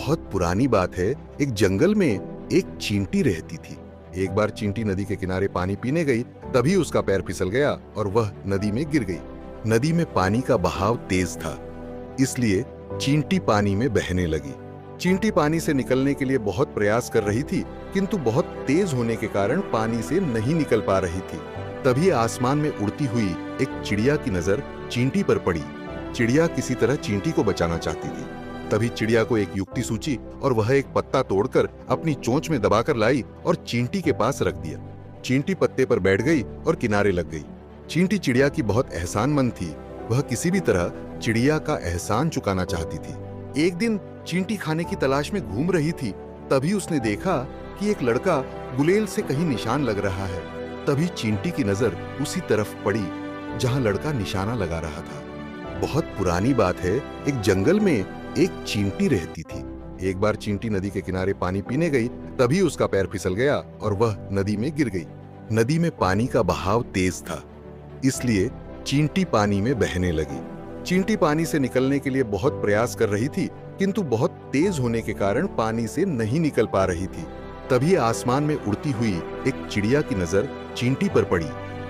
बहुत पुरानी बात है। एक जंगल में एक चींटी रहती थी। एक बार चींटी नदी के किनारे पानी पीने गई, तभी उसका पैर फिसल गया और वह नदी में गिर गई। नदी में पानी का बहाव तेज था, इसलिए चींटी पानी में बहने लगी। चींटी पानी से निकलने के लिए बहुत प्रयास कर रही थी, किंतु बहुत तेज होने के कारण पानी से नहीं निकल पा रही थी। तभी आसमान में उड़ती हुई एक चिड़िया की नजर चींटी पर पड़ी। चिड़िया किसी तरह चींटी को बचाना चाहती थी। तभी चिड़िया को एक युक्ति सूझी और वह एक पत्ता तोड़कर अपनी चोंच में दबाकर लाई और चींटी के पास रख दिया। चींटी पत्ते पर बैठ गई और किनारे लग गई। चींटी चिड़िया की बहुत एहसानमंद थी। वह किसी भी तरह चिड़िया का एहसान चुकाना चाहती थी। एक दिन चींटी खाने की तलाश में घूम रही थी, तभी उसने देखा कि एक लड़का गुलेल से कहीं निशान लग रहा है। तभी चींटी की नजर उसी तरफ पड़ी जहां लड़का निशाना लगा रहा था। बहुत पुरानी बात है। एक जंगल में एक चींटी रहती थी। एक बार चींटी नदी के किनारे पानी पीने गई, तभी उसका पैर फिसल गया और वह नदी में गिर गई। नदी में पानी का बहाव तेज था, इसलिए चींटी पानी में बहने लगी। चींटी पानी से निकलने के लिए बहुत प्रयास कर रही थी, किंतु बहुत तेज होने के कारण पानी से नहीं निकल पा रही थी। तभी आसमान में उड़ती हुई एक चिड़िया की नजर चींटी पर पड़ी।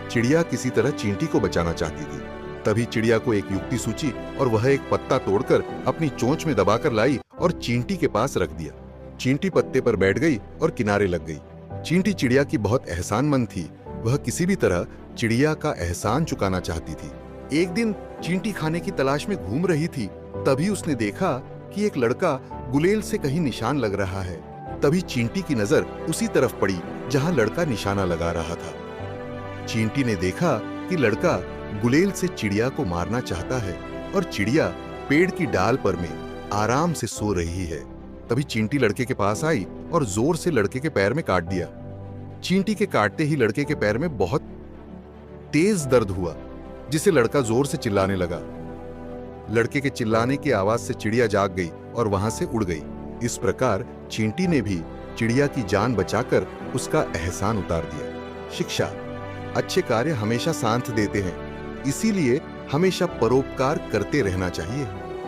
चिड़िया किसी तरह चींटी को बचाना चाहती थी। तभी चिड़िया को एक युक्ति सूझी और वह एक पत्ता तोड़कर अपनी चोंच में दबाकर लाई और चींटी के पास रख दिया। चींटी पत्ते पर बैठ गई और किनारे लग गई। चींटी चिड़िया की बहुत एहसानमंद थी। वह किसी भी तरह चिड़िया का एहसान चुकाना चाहती थी। एक दिन चींटी खाने की तलाश में घूम रही थी, तभी उसने देखा कि एक लड़का गुलेल से कहीं निशान लग रहा है। तभी चींटी की नजर उसी तरफ पड़ी जहां लड़का निशाना लगा रहा था। चींटी ने देखा कि लड़का गुलेल से चिड़िया को मारना चाहता है और चिड़िया पेड़ की डाल पर में आराम से सो रही है। तभी चींटी लड़के के पास आई और जोर से लड़के के पैर में काट दिया। चींटी के काटते ही लड़के के पैर में बहुत तेज दर्द हुआ, जिसे लड़का जोर से चिल्लाने लगा। लड़के के चिल्लाने की आवाज से चिड़िया जाग गई और वहां से उड़ गई। इस प्रकार चींटी ने भी चिड़िया की जान बचाकर उसका एहसान उतार दिया। शिक्षा: अच्छे कार्य हमेशा साथ देते हैं, इसीलिए हमेशा परोपकार करते रहना चाहिए।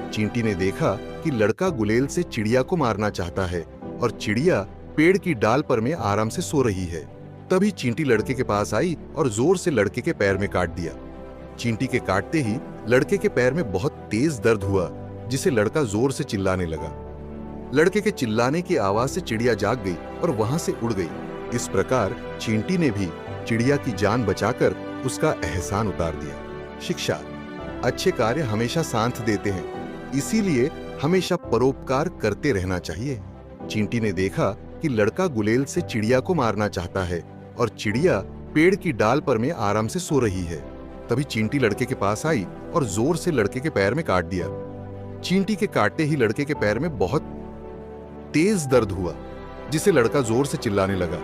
चींटी ने देखा कि लड़का गुलेल से चिड़िया को मारना चाहता है और चिड़िया पेड़ की डाल पर में आराम से सो रही है। तभी चींटी लड़के के पास आई और जोर से लड़के के पैर में काट दिया। चींटी के काटते ही लड़के के पैर में बहुत तेज दर्द हुआ, जिसे लड़का जोर से चिल्लाने लगा। लड़के के चिल्लाने की आवाज से चिड़िया जाग गई और वहां से उड़ गई। इस प्रकार चींटी ने भी चिड़िया की जान बचाकर उसका एहसान उतार दिया। शिक्षा: अच्छे कार्य हमेशा साथ देते हैं, इसीलिए हमेशा परोपकार करते रहना चाहिए। चींटी ने देखा कि लड़का गुलेल से चिड़िया को मारना चाहता है और चिड़िया पेड़ की डाल पर में आराम से सो रही है। तभी चींटी लड़के के पास आई और जोर से लड़के के पैर में काट दिया। चींटी के काटते ही लड़के के पैर में बहुत तेज दर्द हुआ, जिसे लड़का जोर से चिल्लाने लगा।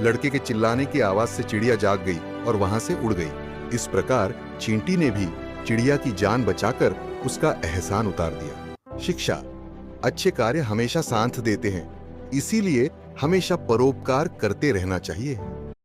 लड़के के चिल्लाने की आवाज से चिड़िया जाग गई और वहां से उड़ गई। इस प्रकार चींटी ने भी चिड़िया की जान बचाकर उसका एहसान उतार दिया। शिक्षा: अच्छे कार्य हमेशा साथ देते हैं, इसीलिए हमेशा परोपकार करते रहना चाहिए।